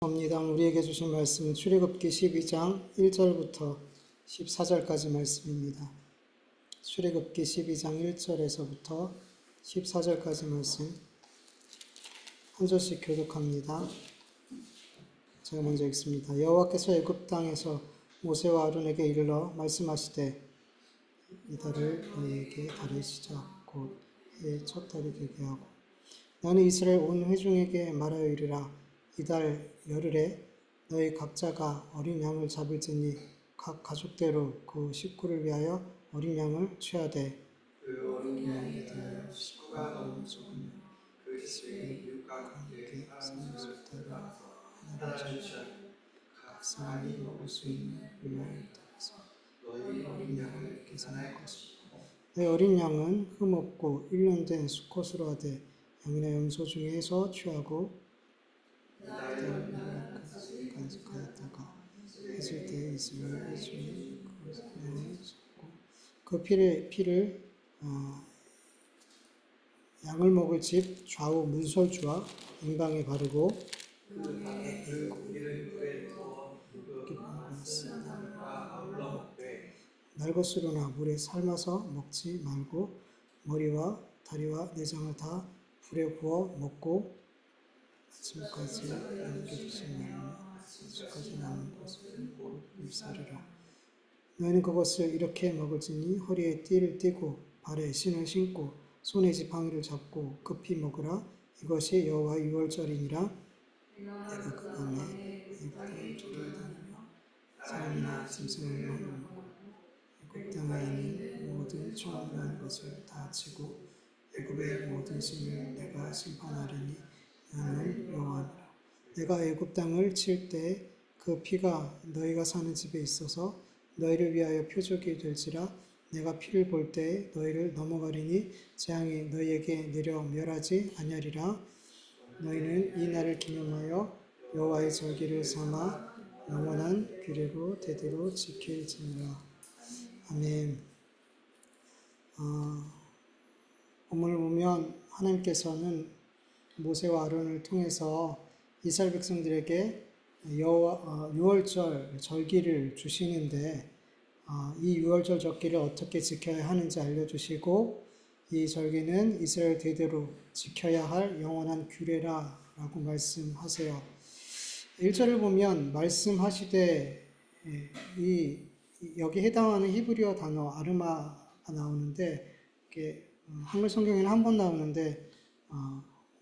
입니다. 우리에게 주신 말씀은 출애굽기 12장 1절부터 14절까지 말씀입니다. 출애굽기 12장 1절에서부터 14절까지 말씀 한 절씩 교독합니다. 제가 먼저 읽습니다. 여호와께서 애굽 땅에서 모세와 아론에게 이르러 말씀하시되 이달을 너희에게 달의 시작 곧 해의 첫 달이 되게 하고 너는 이스라엘 온 회중에게 말하여 이르라 이달 열흘에 너희 각자가 어린 양을 잡을지니 각 가족대로 그 식구를 위하여 어린 양을 취하되 그 어린 양에 대하여 식구가 너무 적으면 그 집에 이웃과 함께 사람을 따라서 하나를 취하고 각 사람이 먹을 수 있는 분량에 따라서 너희 어린 양을 계산할 것이고 내 어린 양은 흠 없고 1년 된 수컷으로 하되 양이나 염소 중에서 취하고 이달 열흘까지 간직하였다가 해질 때 이스라엘 회중이 그 양을 잡고 그 피를 양을 먹을 집 좌우 문설주와 앵방에 바르고 날것으로나 물에 삶아서 먹지 말고 머리와 다리와 내장을 다 불에 구워 먹고 아침까지 남겨두지 말며 아침까지 남은 것을 일사리라. 너희는 그것을 이렇게 먹을지니 허리에 띠를 띠고 발에 신을 신고 손에 지팡이를 잡고 급히 먹으라. 이것이 여호와의 유월절이니라. 내가 그 밤에 애굽에 돌아다니며 사람이나 짐승을 먹고 애굽 땅에 있는 모든 총무한 것을 다 치고 애굽의 모든 신을 내가 심판하리니 나는 여호와니라. 내가 애굽 땅을 칠 때 그 피가 너희가 사는 집에 있어서 너희를 위하여 표적이 될지라. 내가 피를 볼 때 너희를 넘어가리니 재앙이 너희에게 내려 멸하지 아니하리라. 너희는 이 날을 기념하여 여호와의 절기를 삼아 영원한 규례로 대대로 지킬지니라. 아멘. 본문을 보면 하나님께서는 모세와 아론을 통해서 이스라엘 백성들에게 유월절 절기를 주시는데 이 유월절 절기를 어떻게 지켜야 하는지 알려주시고 이 절기는 이스라엘 대대로 지켜야 할 영원한 규례라라고 말씀하세요. 1절을 보면 말씀하시되 여기 해당하는 히브리어 단어 아르마가 나오는데 이게 한글 성경에는 한 번 나오는데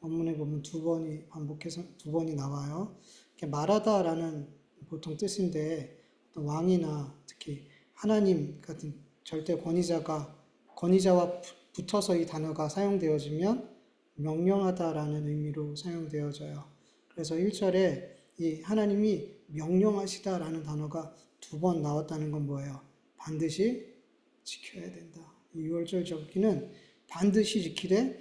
원문에 보면 두 번이 나와요. 말하다라는 보통 뜻인데 왕이나 특히 하나님 같은 절대 권위자와 붙어서 이 단어가 사용되어지면 명령하다라는 의미로 사용되어져요. 그래서 1절에 이 하나님이 명령하시다라는 단어가 두 번 나왔다는 건 뭐예요? 반드시 지켜야 된다. 이 유월절 절기는 반드시 지키되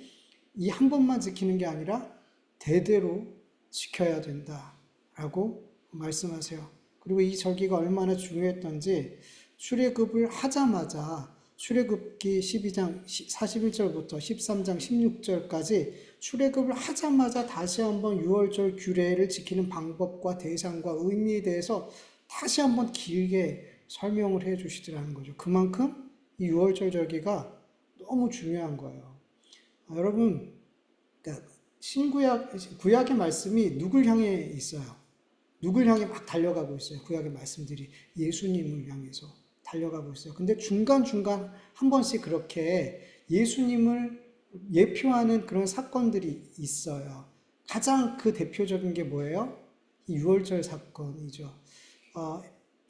이 한 번만 지키는 게 아니라 대대로 지켜야 된다라고 말씀하세요. 그리고 이 절기가 얼마나 중요했던지 출애굽을 하자마자 출애굽기 12장 41절부터 13장 16절까지 출애굽을 하자마자 다시 한번 유월절 규례를 지키는 방법과 대상과 의미에 대해서 다시 한번 길게 설명을 해 주시더라는 거죠. 그만큼 이 유월절 절기가 너무 중요한 거예요. 여러분, 구약의 말씀이 누굴 향해 있어요? 누굴 향해 막 달려가고 있어요? 구약의 말씀들이 예수님을 향해서 달려가고 있어요. 근데 중간중간 한 번씩 그렇게 예수님을 예표하는 그런 사건들이 있어요. 가장 그 대표적인 게 뭐예요? 이 유월절 사건이죠.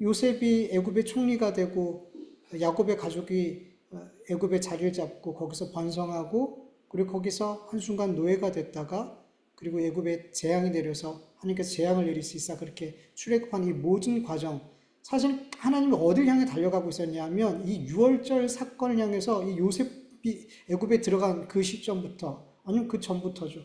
요셉이 애굽의 총리가 되고 야곱의 가족이 애굽의 자리를 잡고 거기서 번성하고 그리고 거기서 한순간 노예가 됐다가 그리고 애굽에 재앙이 내려서 하나님께서 재앙을 내릴 수 있어 그렇게 출애굽한 이 모든 과정, 사실 하나님이 어딜 향해 달려가고 있었냐면 이 유월절 사건을 향해서 이 요셉이 애굽에 들어간 그 시점부터 아니면 그 전부터죠.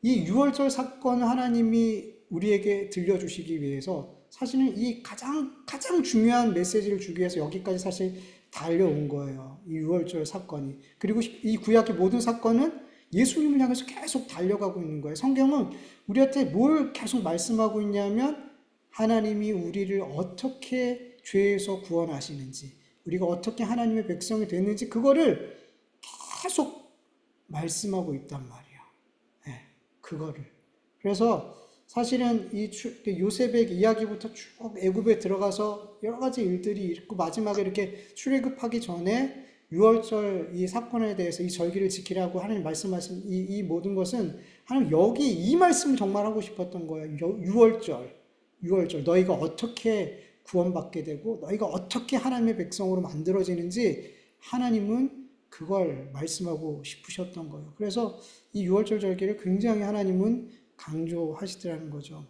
이 유월절 사건을 하나님이 우리에게 들려주시기 위해서 사실은 이 가장 중요한 메시지를 주기 위해서 여기까지 사실 달려온 거예요. 이 유월절 사건이. 그리고 이 구약의 모든 사건은 예수님을 향해서 계속 달려가고 있는 거예요. 성경은 우리한테 뭘 계속 말씀하고 있냐면 하나님이 우리를 어떻게 죄에서 구원하시는지, 우리가 어떻게 하나님의 백성이 됐는지 그거를 계속 말씀하고 있단 말이에요. 네, 그거를. 그래서 사실은 이 요셉의 이야기부터 쭉 애굽에 들어가서 여러 가지 일들이 있고 마지막에 이렇게 출애굽하기 전에 유월절 이 사건에 대해서 이 절기를 지키라고 하나님 말씀하신 이 모든 것은 하나님 여기 이 말씀을 정말 하고 싶었던 거예요. 유월절 너희가 어떻게 구원받게 되고 너희가 어떻게 하나님의 백성으로 만들어지는지 하나님은 그걸 말씀하고 싶으셨던 거예요. 그래서 이 유월절 절기를 굉장히 하나님은 강조하시더라는 거죠.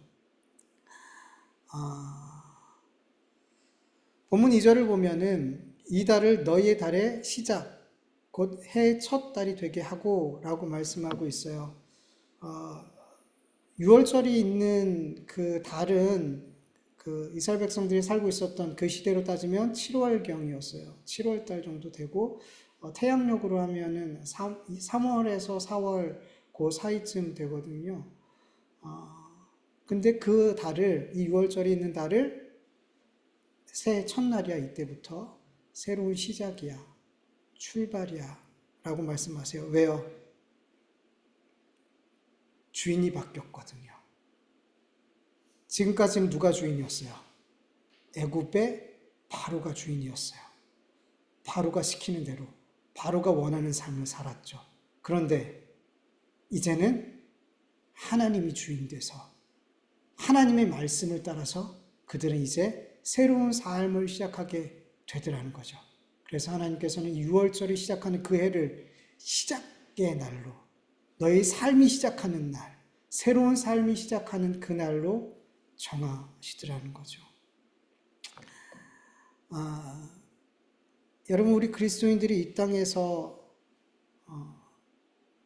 본문 2절을 보면은 이 달을 너희의 달의 시작, 곧 해의 첫 달이 되게 하고 라고 말씀하고 있어요. 6월절이 있는 그 달은 그 이스라엘 백성들이 살고 있었던 그 시대로 따지면 7월경이었어요. 7월 달 정도 되고 태양력으로 하면은 3월에서 4월 그 사이쯤 되거든요. 근데 그 달을 이 6월절이 있는 달을 새해 첫날이야. 이때부터 새로운 시작이야. 출발이야. 라고 말씀하세요. 왜요? 주인이 바뀌었거든요. 지금까지는 누가 주인이었어요? 애굽의 바로가 주인이었어요. 바로가 시키는 대로 바로가 원하는 삶을 살았죠. 그런데 이제는 하나님이 주인 돼서 하나님의 말씀을 따라서 그들은 이제 새로운 삶을 시작하게 되더라는 거죠. 그래서 하나님께서는 6월절이 시작하는 그 해를 시작의 날로, 너의 삶이 시작하는 날, 새로운 삶이 시작하는 그 날로 정하시더라는 거죠. 여러분, 우리 그리스도인들이 이 땅에서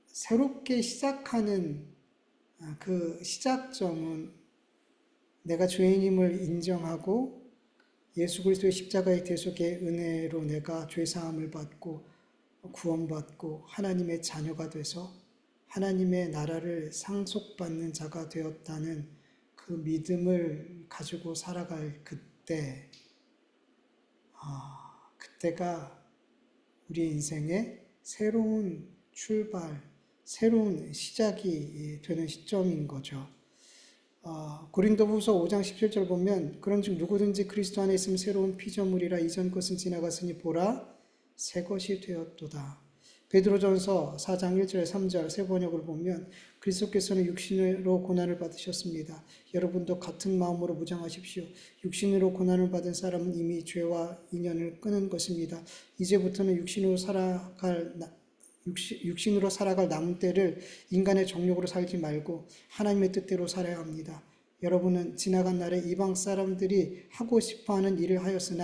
새롭게 시작하는 그 시작점은 내가 죄인임을 인정하고 예수 그리스도의 십자가의 대속의 은혜로 내가 죄사함을 받고 구원받고 하나님의 자녀가 돼서 하나님의 나라를 상속받는 자가 되었다는 그 믿음을 가지고 살아갈 그때가 우리 인생의 새로운 출발, 새로운 시작이 되는 시점인 거죠. 고린도후서 5장 17절 보면 그런즉 누구든지 그리스도 안에 있으면 새로운 피조물이라 이전 것은 지나갔으니 보라 새 것이 되었도다. 베드로전서 4장 1절 3절 새 번역을 보면 그리스도께서는 육신으로 고난을 받으셨습니다. 여러분도 같은 마음으로 무장하십시오. 육신으로 고난을 받은 사람은 이미 죄와 인연을 끊은 것입니다. 이제부터는 육신으로 살아갈 남은 때를 인간의 정욕으로 살지 말고 하나님의 뜻대로 살아야 합니다. 여러분은 지나간 날에 이방 사람들이 하고 싶어하는 일을 하였으니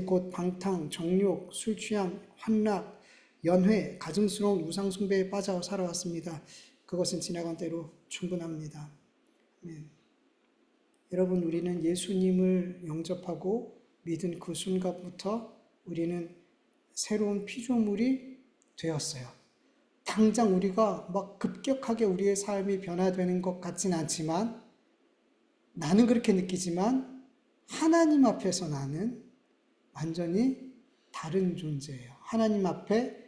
곧 방탕, 정욕, 술 취함, 환락, 연회, 가증스러운 우상 숭배에 빠져 살아왔습니다. 그것은 지나간 때로 충분합니다. 아멘. 여러분, 우리는 예수님을 영접하고 믿은 그 순간부터 우리는 새로운 피조물이 되었어요. 당장 우리가 막 급격하게 우리의 삶이 변화되는 것 같진 않지만 나는 그렇게 느끼지만 하나님 앞에서 나는 완전히 다른 존재예요. 하나님 앞에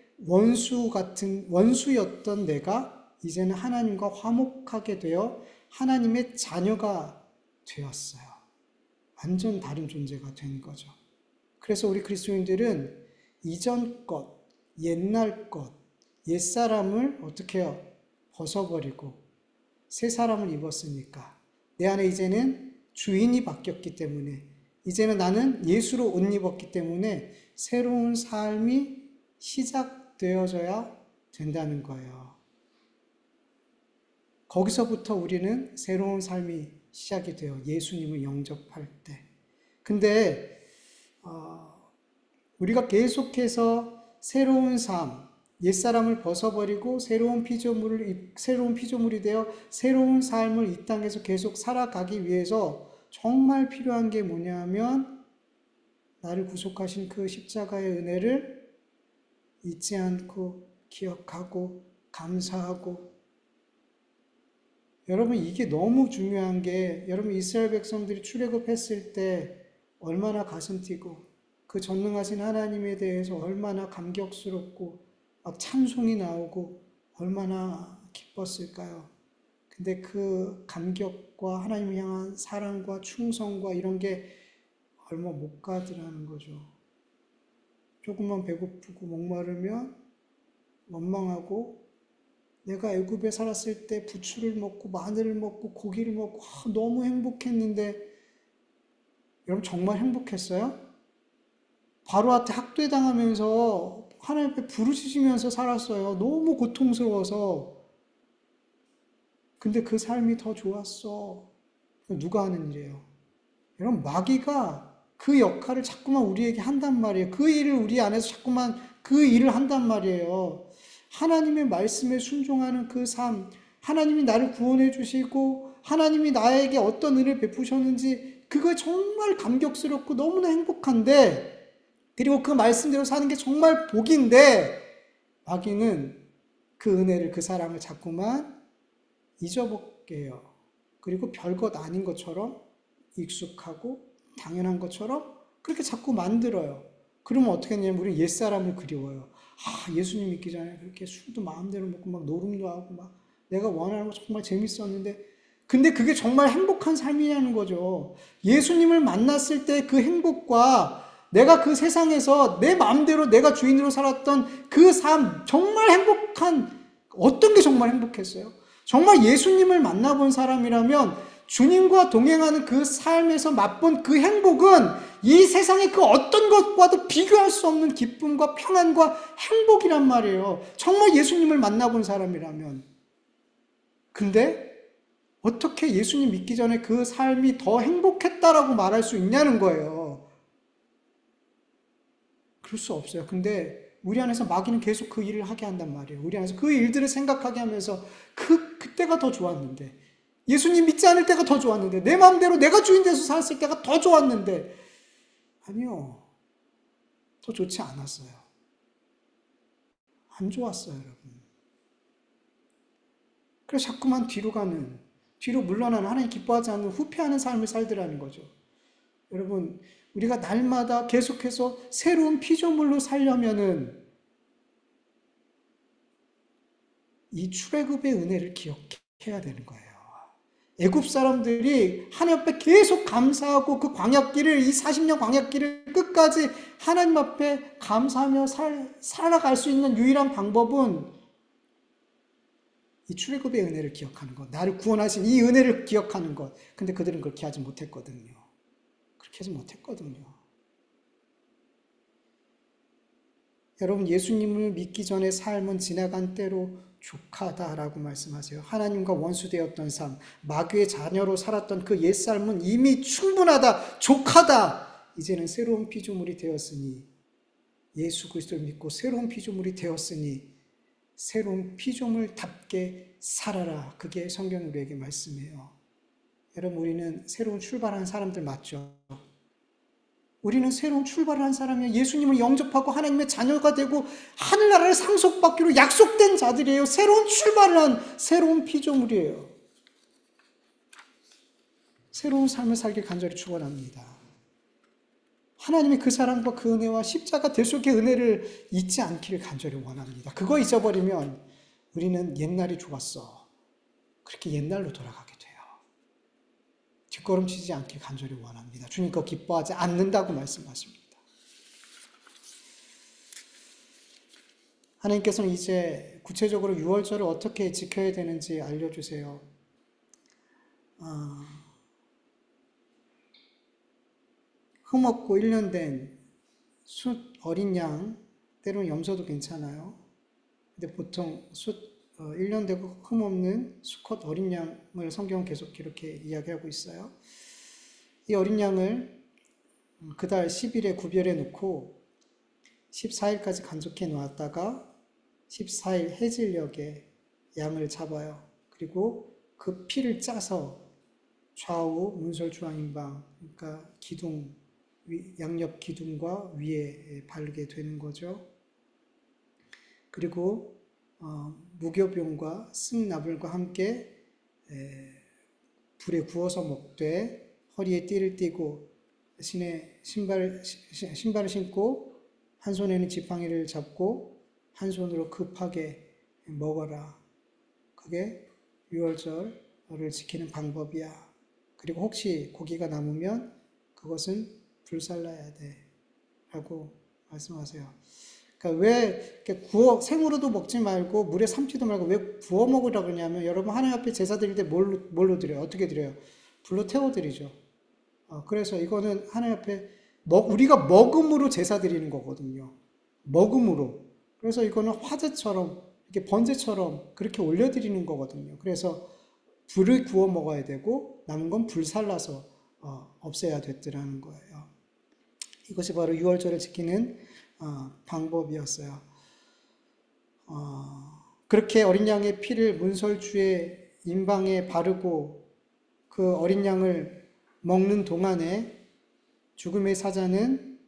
원수였던 내가 이제는 하나님과 화목하게 되어 하나님의 자녀가 되었어요. 완전 다른 존재가 된 거죠. 그래서 우리 그리스도인들은 이전 것, 옛날 것, 옛사람을 어떻게 해요? 벗어버리고 새 사람을 입었으니까 내 안에 이제는 주인이 바뀌었기 때문에 이제는 나는 예수로 옷 입었기 때문에 새로운 삶이 시작되어져야 된다는 거예요. 거기서부터 우리는 새로운 삶이 시작이 돼요. 예수님을 영접할 때. 근데 우리가 계속해서 새로운 삶, 옛사람을 벗어버리고 새로운 피조물이 되어 새로운 삶을 이 땅에서 계속 살아가기 위해서 정말 필요한 게 뭐냐면 나를 구속하신 그 십자가의 은혜를 잊지 않고 기억하고 감사하고. 여러분, 이게 너무 중요한 게, 여러분 이스라엘 백성들이 출애굽했을 때 얼마나 가슴 뛰고 그 전능하신 하나님에 대해서 얼마나 감격스럽고 막 찬송이 나오고 얼마나 기뻤을까요? 근데 그 감격과 하나님을 향한 사랑과 충성과 이런 게 얼마 못 가더라는 거죠. 조금만 배고프고 목마르면 원망하고, 내가 애굽에 살았을 때 부추를 먹고 마늘을 먹고 고기를 먹고 너무 행복했는데, 여러분 정말 행복했어요? 바로한테 학대당하면서 하나님 앞에 부르짖으면서 살았어요. 너무 고통스러워서. 근데 그 삶이 더 좋았어. 누가 하는 일이에요? 여러분, 마귀가 그 역할을 자꾸만 우리에게 한단 말이에요. 그 일을 우리 안에서 자꾸만 그 일을 한단 말이에요. 하나님의 말씀에 순종하는 그 삶, 하나님이 나를 구원해 주시고 하나님이 나에게 어떤 은혜를 베푸셨는지 그거 정말 감격스럽고 너무나 행복한데, 그리고 그 말씀대로 사는 게 정말 복인데, 마귀는 그 은혜를, 그 사랑을 자꾸만 잊어먹게 해요. 그리고 별것 아닌 것처럼 익숙하고 당연한 것처럼 그렇게 자꾸 만들어요. 그러면 어떻게 하냐면 우리 옛사람을 그리워요. 예수님 믿기 전에 그렇게 술도 마음대로 먹고 막 노름도 하고 막 내가 원하는 거 정말 재밌었는데, 근데 그게 정말 행복한 삶이냐는 거죠. 예수님을 만났을 때 그 행복과 내가 그 세상에서 내 마음대로 내가 주인으로 살았던 그 삶, 정말 행복한, 어떤 게 정말 행복했어요? 정말 예수님을 만나본 사람이라면 주님과 동행하는 그 삶에서 맛본 그 행복은 이 세상의 그 어떤 것과도 비교할 수 없는 기쁨과 평안과 행복이란 말이에요. 정말 예수님을 만나본 사람이라면. 근데 어떻게 예수님 믿기 전에 그 삶이 더 행복했다라고 말할 수 있냐는 거예요. 그럴 수 없어요. 근데 우리 안에서 마귀는 계속 그 일을 하게 한단 말이에요. 우리 안에서 그 일들을 생각하게 하면서 그때가 더 좋았는데, 예수님 믿지 않을 때가 더 좋았는데, 내 마음대로 내가 주인 돼서 살았을 때가 더 좋았는데, 아니요. 더 좋지 않았어요. 안 좋았어요, 여러분. 그래서 자꾸만 뒤로 물러나는, 하나님 기뻐하지 않는 후회하는 삶을 살더라는 거죠. 여러분, 우리가 날마다 계속해서 새로운 피조물로 살려면은 이 출애굽의 은혜를 기억해야 되는 거예요. 애굽 사람들이 하나님 앞에 계속 감사하고 그 광야길을, 이 40년 광야길을 끝까지 하나님 앞에 감사하며 살아갈 수 있는 유일한 방법은 이 출애굽의 은혜를 기억하는 것, 나를 구원하신 이 은혜를 기억하는 것. 근데 그들은 그렇게 하지 못했거든요. 그렇게 하지 못했거든요. 여러분, 예수님을 믿기 전의 삶은 지나간 때로 족하다라고 말씀하세요. 하나님과 원수되었던 삶, 마귀의 자녀로 살았던 그 옛삶은 이미 충분하다, 족하다. 이제는 새로운 피조물이 되었으니, 예수 그리스도를 믿고 새로운 피조물이 되었으니 새로운 피조물답게 살아라. 그게 성경이 우리에게 말씀해요. 여러분, 우리는 새로운 출발한 사람들 맞죠? 우리는 새로운 출발을 한 사람이에요. 예수님을 영접하고 하나님의 자녀가 되고 하늘나라를 상속받기로 약속된 자들이에요. 새로운 출발을 한 새로운 피조물이에요. 새로운 삶을 살길 간절히 축원합니다. 하나님의 그 사랑과 그 은혜와 십자가 대속의 은혜를 잊지 않기를 간절히 원합니다. 그거 잊어버리면 우리는 옛날이 좋았어. 그렇게 옛날로 돌아가게 돼요. 뒷걸음치지 않길 간절히 원합니다. 주님 거 기뻐하지 않는다고 말씀하십니다. 하나님께서는 이제 구체적으로 유월절을 어떻게 지켜야 되는지 알려주세요. 흠없고 1년 된 숫 어린 양, 때로는 염소도 괜찮아요. 근데 보통 1년 되고 흠없는 수컷 어린 양을 성경은 계속 이렇게 이야기하고 있어요. 이 어린 양을 그달 10일에 구별해 놓고 14일까지 간직해 놓았다가 14일 해질녘에 양을 잡아요. 그리고 그 피를 짜서 좌우 문설 주황인방, 그러니까 기둥, 양옆 기둥과 위에 바르게 되는 거죠. 그리고 무교병과 승나불과 함께 불에 구워서 먹되 허리에 띠를 띠고 신에 신발을 신고 한 손에는 지팡이를 잡고 한 손으로 급하게 먹어라. 그게 유월절을 지키는 방법이야. 그리고 혹시 고기가 남으면 그것은 불살라야 돼. 라고 말씀하세요. 그러니까 왜 이렇게 생으로도 먹지 말고 물에 삶지도 말고 왜 구워 먹으라 그러냐면 여러분 하나님 앞에 제사 드릴 때 뭘로 드려요? 어떻게 드려요? 불로 태워 드리죠. 그래서 이거는 하나님 앞에 우리가 먹음으로 제사 드리는 거거든요. 먹음으로. 그래서 이거는 화제처럼 이렇게 번제처럼 그렇게 올려드리는 거거든요. 그래서 불을 구워 먹어야 되고 남은 건 불살라서 없애야 됐더라는 거예요. 이것이 바로 유월절을 지키는 방법이었어요. 그렇게 어린 양의 피를 문설주의 임방에 바르고 그 어린 양을 먹는 동안에 죽음의 사자는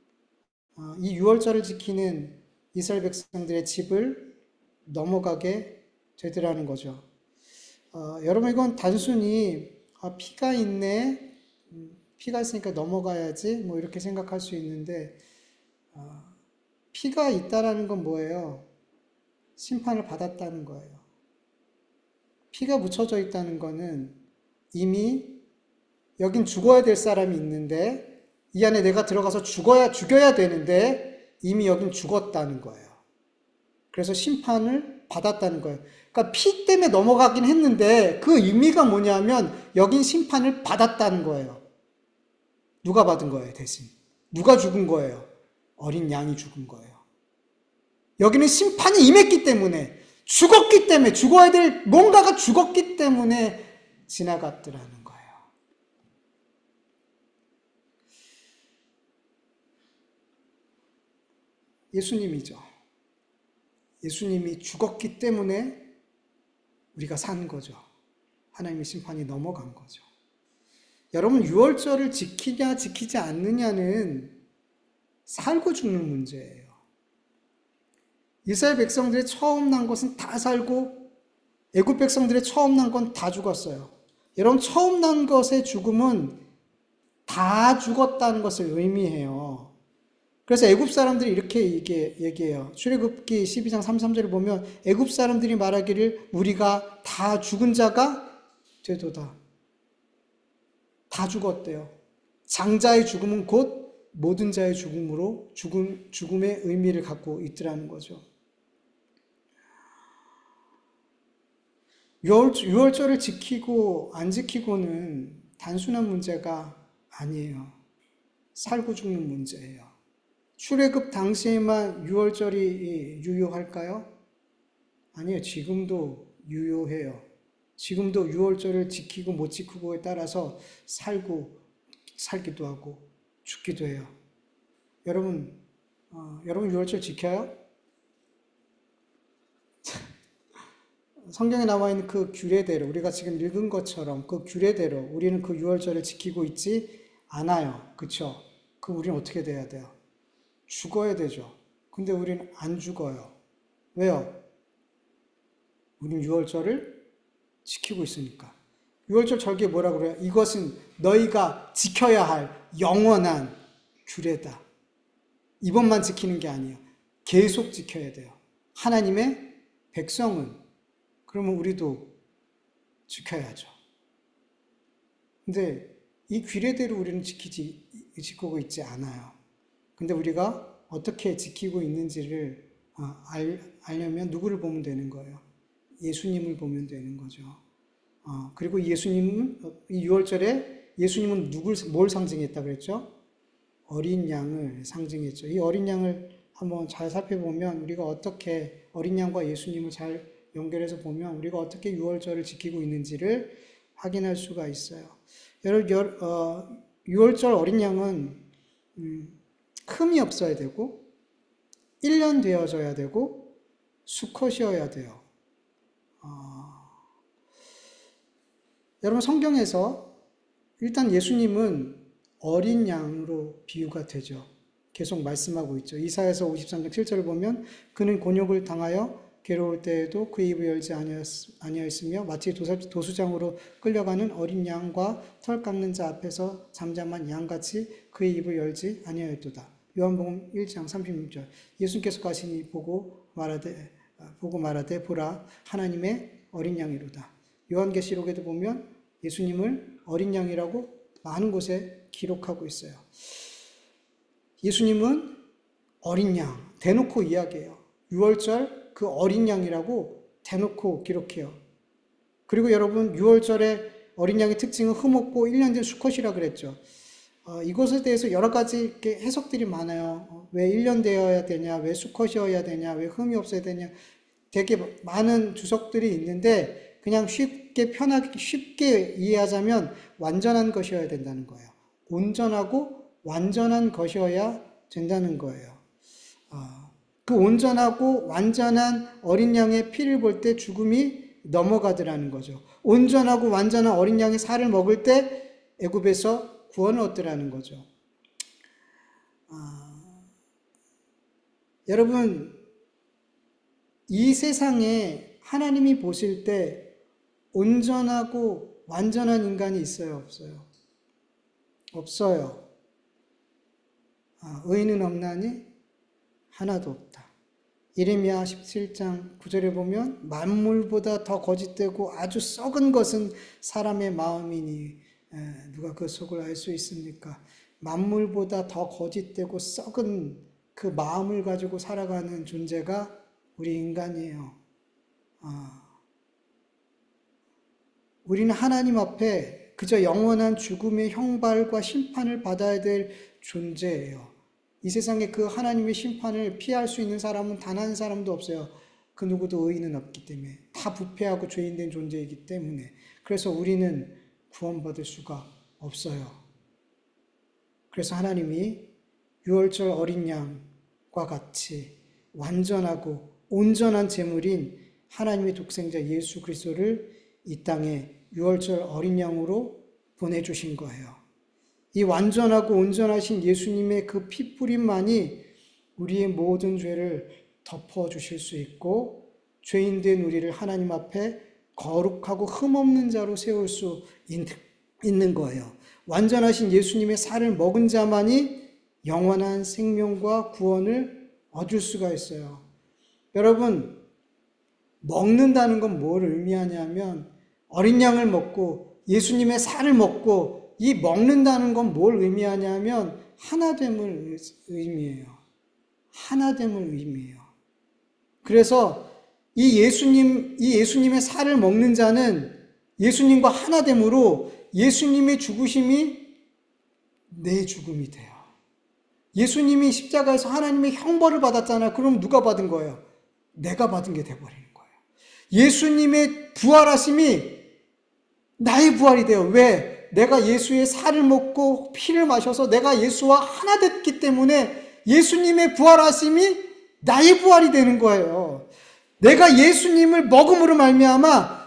이 유월절을 지키는 이스라엘 백성들의 집을 넘어가게 되더라는 거죠. 여러분 이건 단순히 피가 있네, 피가 있으니까 넘어가야지 뭐 이렇게 생각할 수 있는데 피가 있다라는 건 뭐예요? 심판을 받았다는 거예요. 피가 묻혀져 있다는 거는 이미 여긴 죽어야 될 사람이 있는데 이 안에 내가 들어가서 죽여야 되는데 이미 여긴 죽었다는 거예요. 그래서 심판을 받았다는 거예요. 그러니까 피 때문에 넘어가긴 했는데 그 의미가 뭐냐면 여긴 심판을 받았다는 거예요. 누가 받은 거예요, 대신? 누가 죽은 거예요? 어린 양이 죽은 거예요. 여기는 심판이 임했기 때문에, 죽었기 때문에, 죽어야 될 뭔가가 죽었기 때문에 지나갔더라는 거예요. 예수님이죠. 예수님이 죽었기 때문에 우리가 산 거죠. 하나님의 심판이 넘어간 거죠. 여러분, 유월절을 지키냐 지키지 않느냐는 살고 죽는 문제예요. 이스라엘 백성들이 처음 난 것은 다 살고 애굽 백성들이 처음 난 건 다 죽었어요. 여러분, 처음 난 것의 죽음은 다 죽었다는 것을 의미해요. 그래서 애굽 사람들이 이렇게 얘기해요. 출애굽기 12장 33절을 보면 애굽 사람들이 말하기를 우리가 다 죽은 자가 되도다. 다 죽었대요. 장자의 죽음은 곧 모든 자의 죽음으로 죽음의 의미를 갖고 있더라는 거죠. 유월절을 지키고 안 지키고는 단순한 문제가 아니에요. 살고 죽는 문제예요. 출애굽 당시에만 유월절이 유효할까요? 아니에요. 지금도 유효해요. 지금도 유월절을 지키고 못 지키고에 따라서 살기도 하고 죽기도 해요. 여러분 유월절 지켜요? 성경에 나와 있는 그 규례대로 우리가 지금 읽은 것처럼 그 규례대로 우리는 그 유월절을 지키고 있지 않아요. 그렇죠? 그럼 우리는 어떻게 돼야 돼요? 죽어야 되죠. 근데 우리는 안 죽어요. 왜요? 우리는 유월절을 지키고 있으니까. 유월절 절기에 뭐라고 그래요? 이것은 너희가 지켜야 할 영원한 규례다. 이번만 지키는 게 아니에요. 계속 지켜야 돼요. 하나님의 백성은 그러면 우리도 지켜야죠. 근데 이 규례대로 우리는 지키고 있지 않아요. 근데 우리가 어떻게 지키고 있는지를 알려면 누구를 보면 되는 거예요? 예수님을 보면 되는 거죠. 그리고 예수님은 이 유월절에 예수님은 뭘 상징했다 그랬죠? 어린 양을 상징했죠. 이 어린 양을 한번 잘 살펴보면 우리가 어떻게 어린 양과 예수님을 잘 연결해서 보면 우리가 어떻게 유월절을 지키고 있는지를 확인할 수가 있어요. 여러분, 유월절 어린 양은 흠이 없어야 되고 1년 되어져야 되고 수컷이어야 돼요. 여러분 성경에서 일단 예수님은 어린 양으로 비유가 되죠. 계속 말씀하고 있죠. 이사야서 53장 7절을 보면 그는 곤욕을 당하여 괴로울 때에도 그 입을 열지 아니하였으며 마치 도수장으로 끌려가는 어린 양과 털 깎는 자 앞에서 잠잠한 양같이 그의 입을 열지 아니하였도다. 요한복음 1장 36절. 예수님께서 가시니 보고 말하되 보라 하나님의 어린 양이로다. 요한계시록에도 보면 예수님을 어린 양이라고 많은 곳에 기록하고 있어요. 예수님은 어린 양, 대놓고 이야기해요. 6월절 그 어린 양이라고 대놓고 기록해요. 그리고 여러분 6월절에 어린 양의 특징은 흠없고 1년 된 수컷이라 그랬죠. 이것에 대해서 여러 가지 이렇게 해석들이 많아요. 왜 1년 되어야 되냐, 왜 수컷이어야 되냐, 왜 흠이 없어야 되냐, 되게 많은 주석들이 있는데 그냥 편하게 쉽게 이해하자면 완전한 것이어야 된다는 거예요. 온전하고 완전한 것이어야 된다는 거예요. 그 온전하고 완전한 어린 양의 피를 볼 때 죽음이 넘어가더라는 거죠. 온전하고 완전한 어린 양의 살을 먹을 때 애굽에서 구원을 얻더라는 거죠. 여러분, 이 세상에 하나님이 보실 때 온전하고 완전한 인간이 있어요, 없어요? 없어요. 의인은 없나니 하나도 없다. 예레미야 17장 9절에 보면 만물보다 더 거짓되고 아주 썩은 것은 사람의 마음이니 누가 그 속을 알 수 있습니까? 만물보다 더 거짓되고 썩은 그 마음을 가지고 살아가는 존재가 우리 인간이에요. 우리는 하나님 앞에 그저 영원한 죽음의 형벌과 심판을 받아야 될 존재예요. 이 세상에 그 하나님의 심판을 피할 수 있는 사람은 단 한 사람도 없어요. 그 누구도 의인은 없기 때문에. 다 부패하고 죄인된 존재이기 때문에. 그래서 우리는 구원받을 수가 없어요. 그래서 하나님이 유월절 어린 양과 같이 완전하고 온전한 제물인 하나님의 독생자 예수 그리스도를 이 땅에 유월절 어린 양으로 보내주신 거예요. 이 완전하고 온전하신 예수님의 그 피뿌림만이 우리의 모든 죄를 덮어주실 수 있고 죄인된 우리를 하나님 앞에 거룩하고 흠없는 자로 세울 수 있는 거예요. 완전하신 예수님의 살을 먹은 자만이 영원한 생명과 구원을 얻을 수가 있어요. 여러분, 먹는다는 건 뭘 의미하냐면 어린 양을 먹고 예수님의 살을 먹고 이 먹는다는 건 뭘 의미하냐면 하나됨을 의미해요. 하나됨을 의미해요. 그래서 이 예수님의 살을 먹는 자는 예수님과 하나됨으로 예수님의 죽으심이 내 죽음이 돼요. 예수님이 십자가에서 하나님의 형벌을 받았잖아요. 그럼 누가 받은 거예요? 내가 받은 게 돼버리는 거예요. 예수님의 부활하심이 나의 부활이 돼요. 왜? 내가 예수의 살을 먹고 피를 마셔서 내가 예수와 하나 됐기 때문에 예수님의 부활하심이 나의 부활이 되는 거예요. 내가 예수님을 먹음으로 말미암아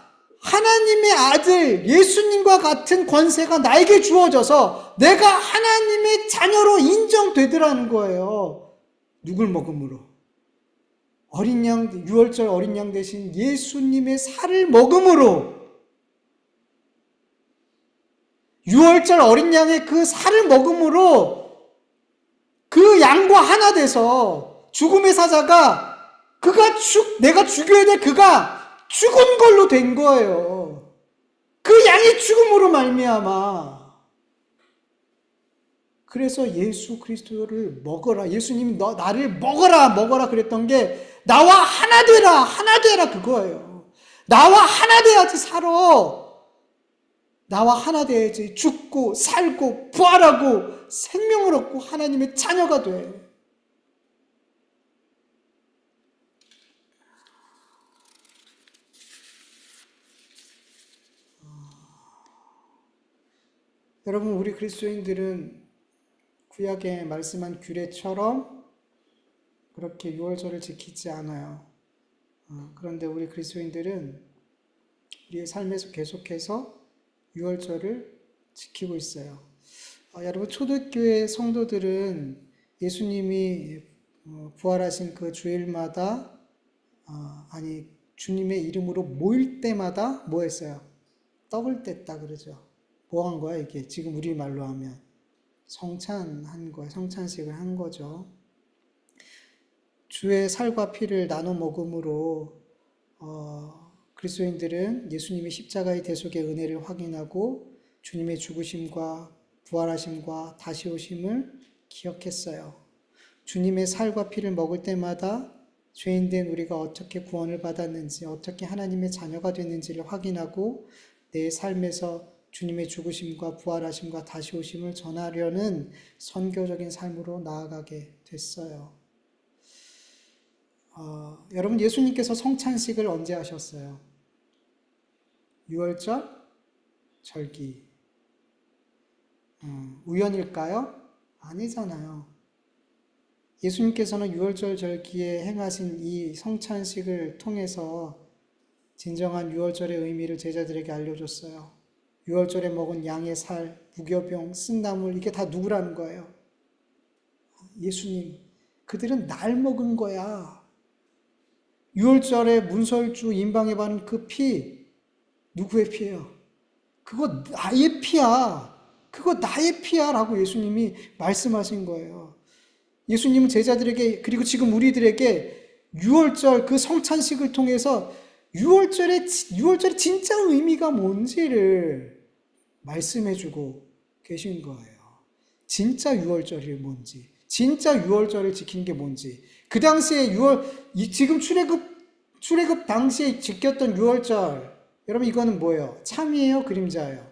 하나님의 아들 예수님과 같은 권세가 나에게 주어져서 내가 하나님의 자녀로 인정되더라는 거예요. 누굴 먹음으로? 어린 양, 유월절 어린 양 대신 예수님의 살을 먹음으로 유월절 어린 양의 그 살을 먹음으로 그 양과 하나 돼서 죽음의 사자가 내가 죽여야 될 그가 죽은 걸로 된 거예요. 그 양의 죽음으로 말미암아. 그래서 예수 그리스도를 먹어라. 예수님이 나를 먹어라 그랬던 게 나와 하나 되라 그거예요. 나와 하나 돼야지 살아. 나와 하나 돼야지 죽고 살고 부활하고 생명을 얻고 하나님의 자녀가 돼. 여러분, 우리 그리스도인들은 구약에 말씀한 규례처럼 그렇게 유월절을 지키지 않아요. 그런데 우리 그리스도인들은 우리의 삶에서 계속해서 유월절을 지키고 있어요. 여러분, 초대교회 성도들은 예수님이 부활하신 그 주일마다 주님의 이름으로 모일 때마다 뭐 했어요? 떡을 뗐다 그러죠. 뭐 한 거야 이게? 지금 우리말로 하면 성찬한 거야. 성찬식을 한 거죠. 주의 살과 피를 나눠 먹음으로 그리스도인들은 예수님의 십자가의 대속의 은혜를 확인하고 주님의 죽으심과 부활하심과 다시 오심을 기억했어요. 주님의 살과 피를 먹을 때마다 죄인된 우리가 어떻게 구원을 받았는지, 어떻게 하나님의 자녀가 됐는지를 확인하고 내 삶에서 주님의 죽으심과 부활하심과 다시 오심을 전하려는 선교적인 삶으로 나아가게 됐어요. 여러분, 예수님께서 성찬식을 언제 하셨어요? 6월절 절기. 우연일까요? 아니잖아요. 예수님께서는 6월절 절기에 행하신 이 성찬식을 통해서 진정한 6월절의 의미를 제자들에게 알려줬어요. 6월절에 먹은 양의 살, 무교병, 쓴나물 이게 다 누구라는 거예요? 예수님. 그들은 날 먹은 거야. 6월절에 문설주 임방에 바른 그 피, 누구의 피예요? 그거 나의 피야. 그거 나의 피야 라고 예수님이 말씀하신 거예요. 예수님은 제자들에게 그리고 지금 우리들에게 6월절 그 성찬식을 통해서 6월절의 진짜 의미가 뭔지를 말씀해주고 계신 거예요. 진짜 6월절이 뭔지, 진짜 6월절을 지킨 게 뭔지, 그 당시에 지금 출애굽 당시에 지켰던 6월절, 여러분 이거는 뭐예요? 참이에요? 그림자예요?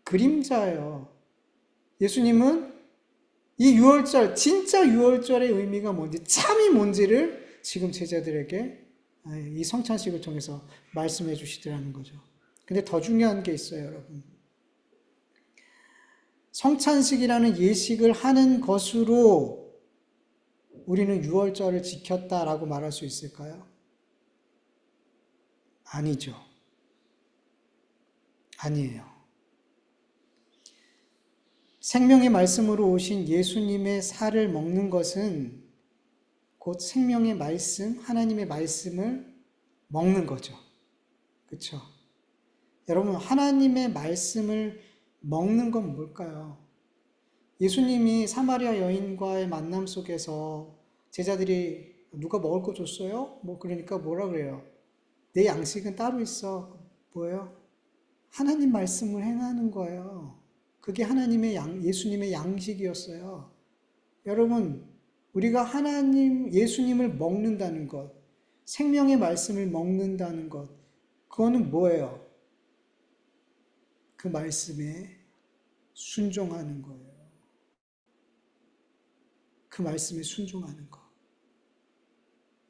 그림자예요. 예수님은 이 6월절, 진짜 6월절의 의미가 뭔지, 참이 뭔지를 지금 제자들에게 이 성찬식을 통해서 말씀해 주시더라는 거죠. 근데 더 중요한 게 있어요, 여러분. 성찬식이라는 예식을 하는 것으로 우리는 6월절을 지켰다라고 말할 수 있을까요? 아니죠. 아니에요. 생명의 말씀으로 오신 예수님의 살을 먹는 것은 곧 생명의 말씀, 하나님의 말씀을 먹는 거죠. 그렇죠? 여러분, 하나님의 말씀을 먹는 건 뭘까요? 예수님이 사마리아 여인과의 만남 속에서 제자들이 누가 먹을 거 줬어요? 그러니까 뭐라 그래요? 내 양식은 따로 있어. 뭐예요? 하나님 말씀을 행하는 거예요. 그게 예수님의 양식이었어요. 여러분, 우리가 예수님을 먹는다는 것, 생명의 말씀을 먹는다는 것, 그거는 뭐예요? 그 말씀에 순종하는 거예요. 그 말씀에 순종하는 것.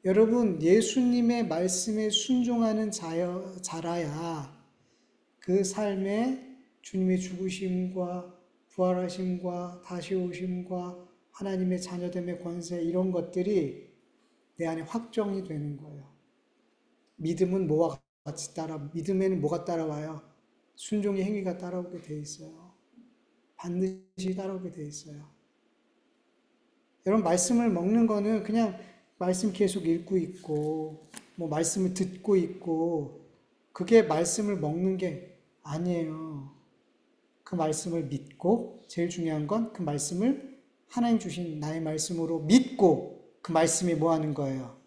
여러분, 예수님의 말씀에 순종하는 자라야 그 삶에 주님의 죽으심과 부활하심과 다시 오심과 하나님의 자녀됨의 권세 이런 것들이 내 안에 확정이 되는 거예요. 믿음에는 뭐가 따라와요? 순종의 행위가 따라오게 돼 있어요. 반드시 따라오게 돼 있어요. 여러분, 말씀을 먹는 거는 그냥 말씀 계속 읽고 있고 말씀을 듣고 있고 그게 말씀을 먹는 게 아니에요. 그 말씀을 믿고 제일 중요한 건 그 말씀을 하나님 주신 나의 말씀으로 믿고 그 말씀이 뭐 하는 거예요?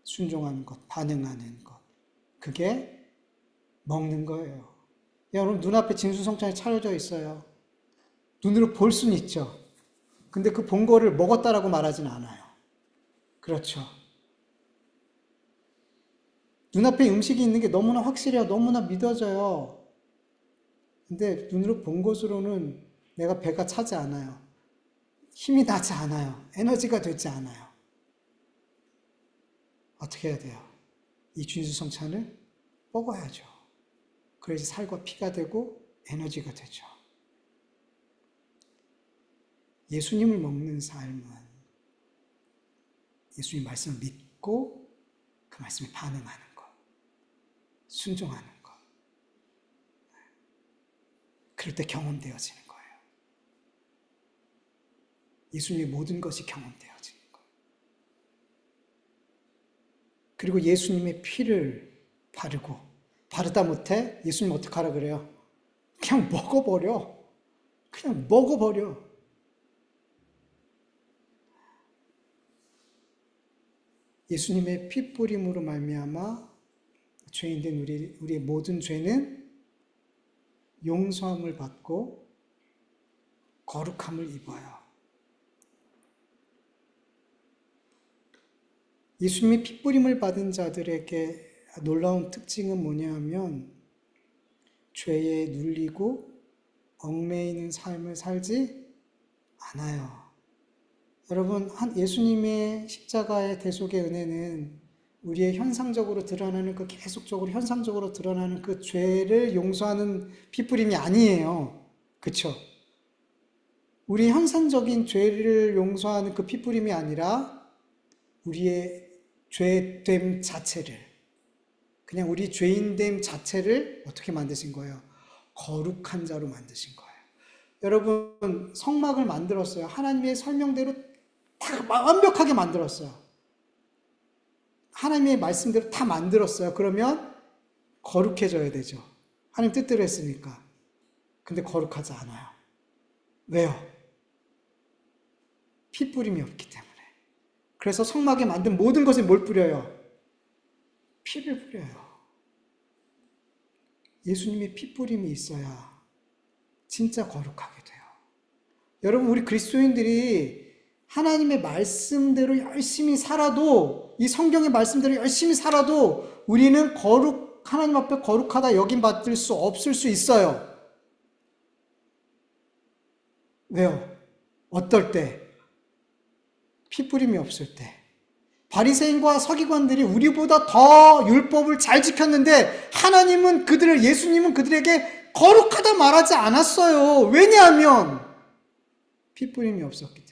순종하는 것, 반응하는 것. 그게 먹는 거예요. 여러분, 눈앞에 진수성찬이 차려져 있어요. 눈으로 볼 수는 있죠. 근데 그 본 거를 먹었다라고 말하진 않아요. 그렇죠. 눈앞에 음식이 있는 게 너무나 확실해요. 너무나 믿어져요. 근데 눈으로 본 것으로는 내가 배가 차지 않아요. 힘이 나지 않아요. 에너지가 되지 않아요. 어떻게 해야 돼요? 이 진수성찬을 먹어야죠. 그래야지 살과 피가 되고 에너지가 되죠. 예수님을 먹는 삶은 예수님 말씀을 믿고 그 말씀에 반응하는 것, 순종하는 것. 그럴 때 경험되어지는 거예요. 예수님의 모든 것이 경험되어지는 거예요. 그리고 예수님의 피를 바르다 못해 예수님 어떻게 하라 그래요? 그냥 먹어버려. 그냥 먹어버려. 예수님의 피 뿌림으로 말미암아 죄인된 우리의 모든 죄는 용서함을 받고 거룩함을 입어요. 예수님의 피 뿌림을 받은 자들에게 놀라운 특징은 뭐냐 하면 죄에 눌리고 얽매이는 삶을 살지 않아요. 여러분, 예수님의 십자가의 대속의 은혜는 우리의 현상적으로 드러나는 계속적으로 현상적으로 드러나는 그 죄를 용서하는 피뿌림이 아니에요. 그쵸? 우리 현상적인 죄를 용서하는 그 피뿌림이 아니라 우리의 죄됨 자체를, 그냥 우리 죄인됨 자체를 어떻게 만드신 거예요? 거룩한 자로 만드신 거예요. 여러분, 성막을 만들었어요. 하나님의 설명대로 다 완벽하게 만들었어요. 하나님의 말씀대로 다 만들었어요. 그러면 거룩해져야 되죠. 하나님 뜻대로 했으니까. 근데 거룩하지 않아요. 왜요? 피 뿌림이 없기 때문에. 그래서 성막에 만든 모든 것에 뭘 뿌려요? 피를 뿌려요. 예수님의 피 뿌림이 있어야 진짜 거룩하게 돼요. 여러분, 우리 그리스도인들이 하나님의 말씀대로 열심히 살아도, 이 성경의 말씀대로 열심히 살아도 우리는 하나님 앞에 거룩하다 여김 받을 수 없을 수 있어요. 왜요? 어떨 때? 피 뿌림이 없을 때. 바리새인과 서기관들이 우리보다 더 율법을 잘 지켰는데 예수님은 그들에게 거룩하다 말하지 않았어요. 왜냐하면 피 뿌림이 없었기 때문에.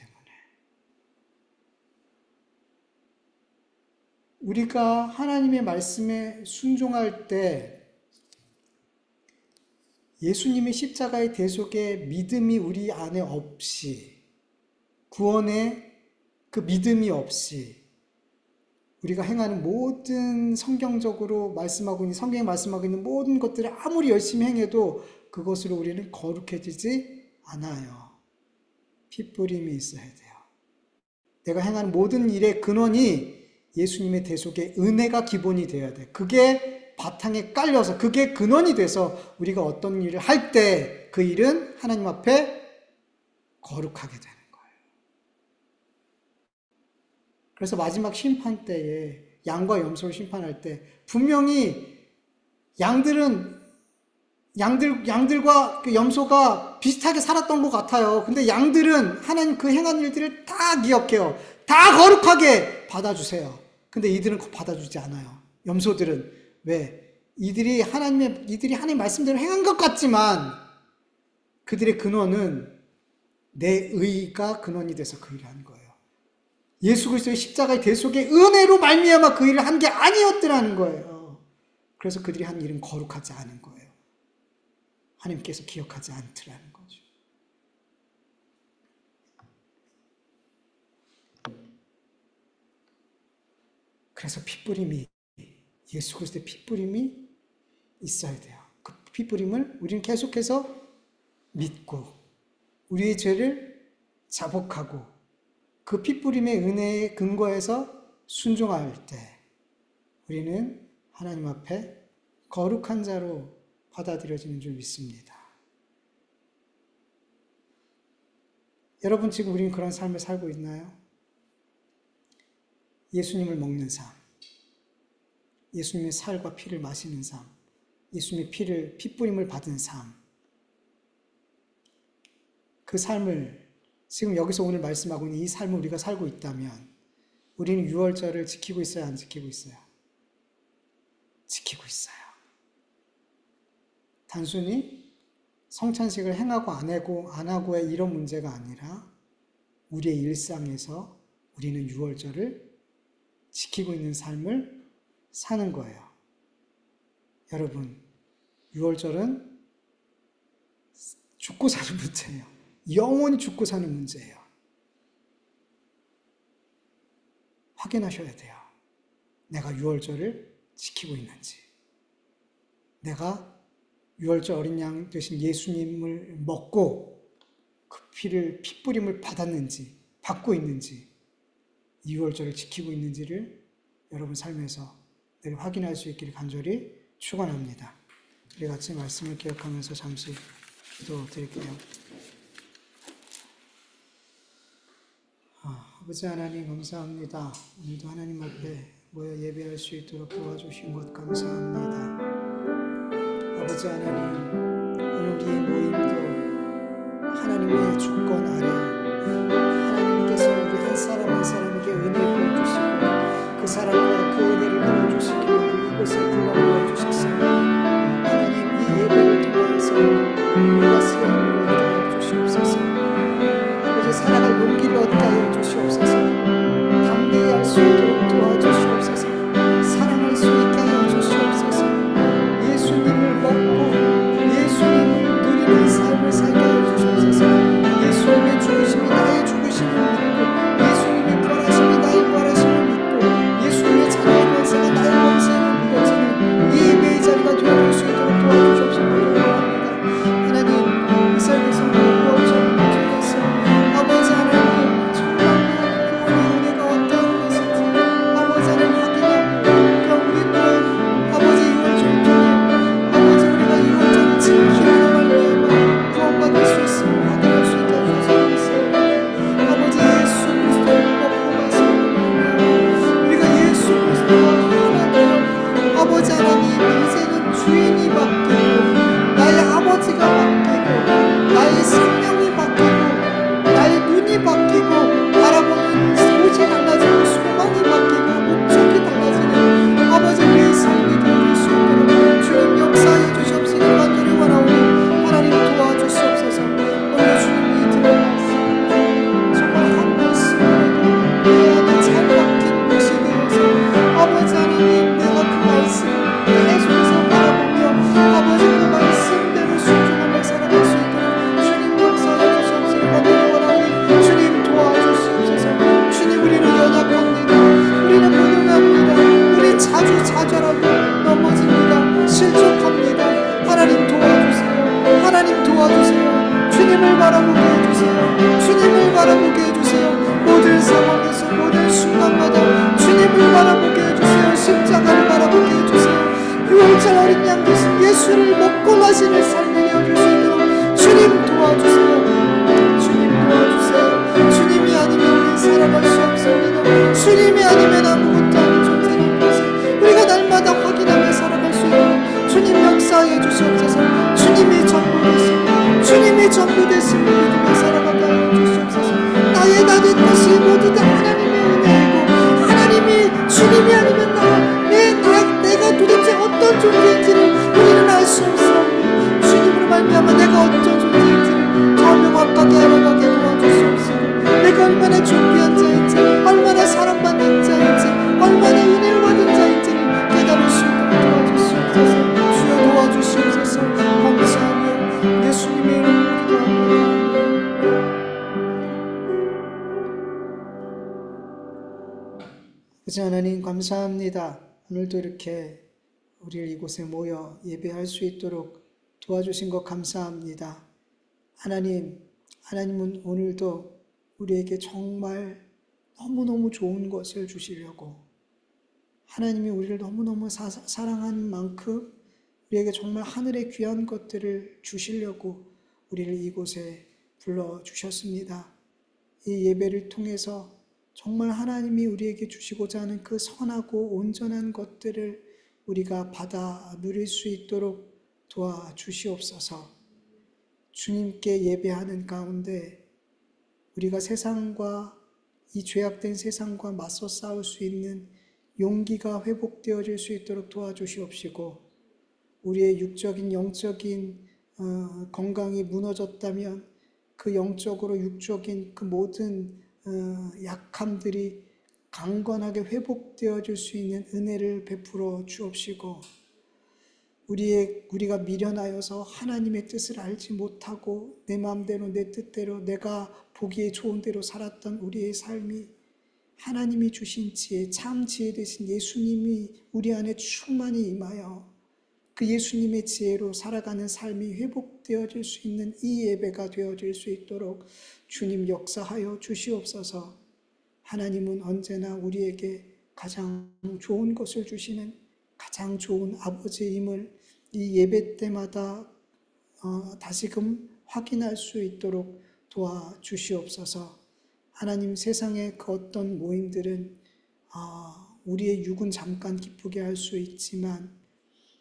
우리가 하나님의 말씀에 순종할 때 예수님의 십자가의 대속의 믿음이 우리 안에 없이, 구원의 그 믿음이 없이 우리가 행하는 모든 성경에 말씀하고 있는 모든 것들을 아무리 열심히 행해도 그것으로 우리는 거룩해지지 않아요. 핏뿌림이 있어야 돼요. 내가 행하는 모든 일의 근원이 예수님의 대속의 은혜가 기본이 되어야 돼. 그게 바탕에 깔려서, 그게 근원이 돼서 우리가 어떤 일을 할 때 그 일은 하나님 앞에 거룩하게 되는 거예요. 그래서 마지막 심판 때에 양과 염소를 심판할 때 분명히 양들과 그 염소가 비슷하게 살았던 것 같아요. 근데 양들은 하나님 그 행한 일들을 다 기억해요. 다 거룩하게 받아주세요. 근데 이들은 받아주지 않아요. 염소들은. 왜? 이들이 하나님 말씀대로 행한 것 같지만 그들의 근원은 내 의가 근원이 돼서 그 일을 한 거예요. 예수 그리스도의 십자가의 대속의 은혜로 말미암아 그 일을 한 게 아니었더라는 거예요. 그래서 그들이 한 일은 거룩하지 않은 거예요. 하나님께서 기억하지 않더라는 거죠. 그래서 예수 그리스도의 핏뿌림이 있어야 돼요. 그 핏뿌림을 우리는 계속해서 믿고 우리의 죄를 자복하고 그 핏뿌림의 은혜에 근거해서 순종할 때 우리는 하나님 앞에 거룩한 자로 받아들여지는 줄 믿습니다. 여러분, 지금 우리는 그런 삶을 살고 있나요? 예수님을 먹는 삶, 예수님의 살과 피를 마시는 삶, 예수님의 핏뿌림을 받은 삶, 그 삶을 지금 여기서 오늘 말씀하고 있는 이 삶을 우리가 살고 있다면 우리는 유월절을 지키고 있어요? 안 지키고 있어요? 지키고 있어요. 단순히 성찬식을 행하고 안 하고의 이런 문제가 아니라 우리의 일상에서 우리는 유월절을 지키고 있는 삶을 사는 거예요. 여러분, 유월절은 죽고 사는 문제예요. 영원히 죽고 사는 문제예요. 확인하셔야 돼요. 내가 유월절을 지키고 있는지. 내가 유월절 어린 양 되신 예수님을 먹고 그 피뿌림을 받고 있는지, 이 유월절을 지키고 있는지를 여러분 삶에서 늘 확인할 수 있기를 간절히 축원합니다. 우리 같이 말씀을 기억하면서 잠시 기도드릴게요. 아버지 하나님 감사합니다. 오늘도 하나님 앞에 모여 예배할 수 있도록 도와주신 것 감사합니다. 아버지 하나님, 오늘 이 모임도 하나님의 주권 아래 하나님께서 우리 한 사람 한 사람에게 은혜 부어주시고 그 사람과 그 은혜를 나눠주시기 위해 이곳에 불러 모아주셨어요. 하나님, 이 예배를 통해서 우리가 새 힘을 얻게 하여 주시옵소서. 아버지, 살아갈 용기를 얻게 하여 주시옵소서. 담대히 할 수 있도록 도와주시옵소서. 사랑할 수 있게 하여 주시옵소서. 예수님을 먹고 예수님을 누리는 삶을 살게 하여 주시옵소서. 예수님의 죽으심이 나의 죽으심을 믿고 예수님의 부활하심이 나의 부활하심을 믿고 예수님의 자녀의 권세가 나의 권세를 믿어지는 이 예배의 자리가 되어줄 수 있도록 도와주시옵소서. 기도합니다. 하나님, 이스라엘 백성들의 구원처럼 통해서 아버지 하나님 정말 구원의 은혜가 어떠한 것인지 아버지 하나님 확인하고 그러니까 우리 또한 아버지 유월절 통해 아버지 우리가 유월절을 지키는 말미암아 구원받을 수 있음을 확인할 수 있게 해주시옵소서. 아버지 예수 그리스도를 먹고 마시는 말미암아 우리가 예수 그리스도와 하나 되어 아버지 하나님 인생은 주인이 바뀌고 나의 아버지가 바뀌고 나의 생명이 바뀌고 나의 눈이 바뀌고 바라보는 곳이 달라지고 소망이 바뀌고 목적이 달라지는 아버지 우리의 삶이 되어줄 수 있도록 주님 역사해 주시옵시기 간절히 원하오니 하나님 도와주시옵소서. 오늘 주님이 들은 말씀 정말 한 말씀이라도 내 안에 잘 박힌 것이 되어서 아버지 하나님 내가 그 말씀을 계속해서 바라보며 아버지 그 말씀대로 순종하며 살아갈 수 있도록 주님 역사해 주시옵시기 간절히 원하오니 주님 도와주시옵소서. 주님 우리는 연약합니다. 우리는 무능합니다. 우리 자주 좌절하고 넘어집니다. 실족합니다. 하나님 도와주세요. 하나님 도와주세요. 주님을 바라보게 해주세요. 주님을 바라보게 해주세요. 모든 상황에서 모든 순간마다 주님을 바라보게 해주세요. 십자가를 바라보게 해주세요. 유월절 어린 양 되신 예수를 먹고 마시는 삶이 되어줄 수 있도록 주님 도와주세요. 주님 도와주세요. 주님이 아니면 우리 살아갈 수 없습니다. 주님이 아니면 아무것도 아닌 존재라는 것을 우리가 날마다 확인하며 살아갈 수 있도록 주님 역사해 주시옵소서. 주님이 전부 되시고 주님이 전부 되심을 믿으며 살아가게 하여 주시옵소서. 나의 다 된 것이 모두 다 하나님의 은혜이고 하나님이 주님이 아니면 내가 도대체 어떤 존재인지를 우리는 알 수 없사오니 주님으로 말미암아 내가 어떤 존재인지를 더 명확하게 알아가게 도와주시옵소서. 내가 얼마나 존귀한 자인지 얼마나 사랑받는 자인지 얼마나 은혜를 받은 자인지를 깨달을 수 있도록 도와주시옵소서. 주여 도와주시옵소서. 감사하며 예수님의 이름으로 기도합니다. 아버지 하나님 감사합니다. 오늘도 이렇게 우리를 이곳에 모여 예배할 수 있도록 도와주신 것 감사합니다. 하나님은 오늘도 우리에게 정말 너무너무 좋은 것을 주시려고 하나님이 우리를 너무너무 사랑하는 만큼 우리에게 정말 하늘의 귀한 것들을 주시려고 우리를 이곳에 불러주셨습니다. 이 예배를 통해서 정말 하나님이 우리에게 주시고자 하는 그 선하고 온전한 것들을 우리가 받아 누릴 수 있도록 도와주시옵소서. 주님께 예배하는 가운데 우리가 세상과 이 죄악된 세상과 맞서 싸울 수 있는 용기가 회복되어질 수 있도록 도와주시옵시고 우리의 육적인 영적인 건강이 무너졌다면 그 영적으로 육적인 그 모든 약함들이 강건하게 회복되어질 수 있는 은혜를 베풀어 주옵시고 우리가 미련하여서 하나님의 뜻을 알지 못하고 내 마음대로 내 뜻대로 내가 보기에 좋은 대로 살았던 우리의 삶이 하나님이 주신 지혜, 참 지혜 되신 예수님이 우리 안에 충만히 임하여 그 예수님의 지혜로 살아가는 삶이 회복되어질 수 있는 이 예배가 되어질 수 있도록 주님 역사하여 주시옵소서. 하나님은 언제나 우리에게 가장 좋은 것을 주시는 가장 좋은 아버지임을 이 예배 때마다 다시금 확인할 수 있도록 도와주시옵소서. 하나님, 세상의 그 어떤 모임들은 우리의 육은 잠깐 기쁘게 할 수 있지만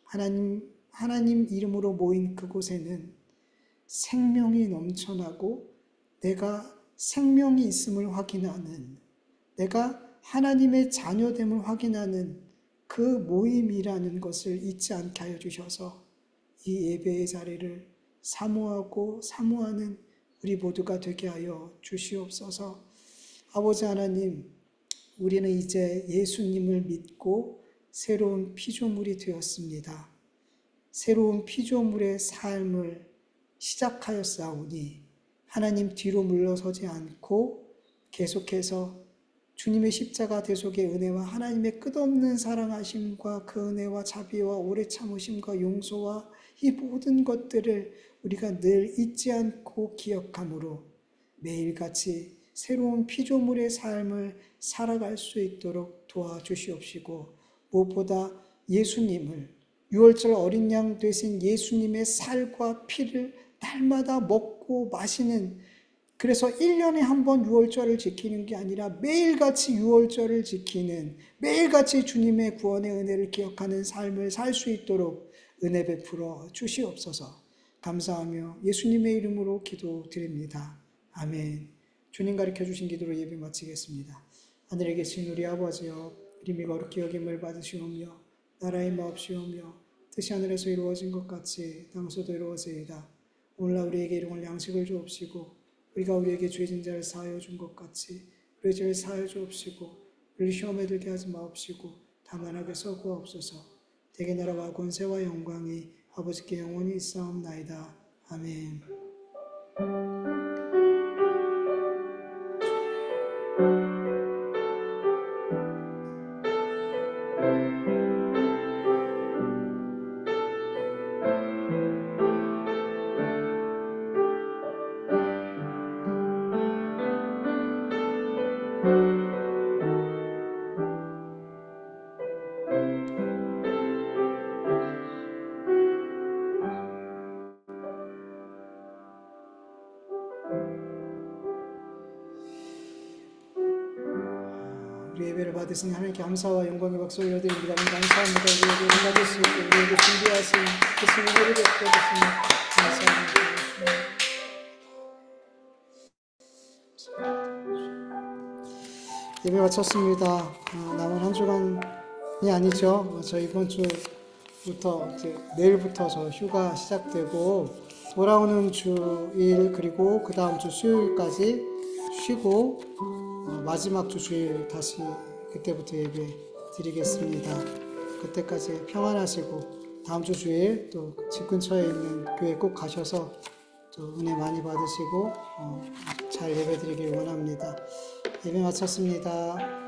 하나님 이름으로 모인 그곳에는 생명이 넘쳐나고 내가 생명이 있음을 확인하는, 내가 하나님의 자녀됨을 확인하는 그 모임이라는 것을 잊지 않게 하여 주셔서 이 예배의 자리를 사모하고 사모하는 우리 모두가 되게 하여 주시옵소서. 아버지 하나님, 우리는 이제 예수님을 믿고 새로운 피조물이 되었습니다. 새로운 피조물의 삶을 시작하였사오니 하나님 뒤로 물러서지 않고 계속해서 주님의 십자가 대속의 은혜와 하나님의 끝없는 사랑하심과 그 은혜와 자비와 오래 참으심과 용서와 이 모든 것들을 우리가 늘 잊지 않고 기억함으로 매일같이 새로운 피조물의 삶을 살아갈 수 있도록 도와주시옵시고, 무엇보다 예수님을, 유월절 어린 양 되신 예수님의 살과 피를 날마다 먹고 마시는, 그래서 1년에 한 번 유월절을 지키는 게 아니라 매일같이 유월절을 지키는, 매일같이 주님의 구원의 은혜를 기억하는 삶을 살 수 있도록 은혜 베풀어 주시옵소서. 감사하며 예수님의 이름으로 기도드립니다. 아멘. 주님 가르쳐 주신 기도로 예배 마치겠습니다. 하늘에 계신 우리 아버지여, 이름이 거룩히 여김을 받으시오며 나라의 마옵시오며 뜻이 하늘에서 이루어진 것 같이 땅에서도 이루어지이다. 오늘날 우리에게 일용할 양식을 주옵시고 우리가 우리에게 죄진 자를 사하여 준 것 같이 우리의 죄를 사하여 주옵시고 우리를 시험에 들게 하지 마옵시고 다만 악에서 구하옵소서. 대개 나라와 권세와 영광이 아버지께 영원히 있사옵나이다. 아멘. 우리 예배를 받으신 하나님께 감사와 영광의 박수 올려드립니다. 감사합니다. 우리에게 응답할 수 있고 우리에게 준비하신 그 수고를 베풀어주시니 감사합니다. 예배 마쳤습니다. 남은 한 주간이 아니죠. 저 이번 주부터 이제 내일부터 저 휴가 시작되고 돌아오는 주일 그리고 그 다음 주 수요일까지 쉬고 마지막 주 주일 다시 그때부터 예배 드리겠습니다. 그때까지 평안하시고 다음 주 주일 또 집 근처에 있는 교회 꼭 가셔서 또 은혜 많이 받으시고 잘 예배 드리길 원합니다. 예배 마쳤습니다.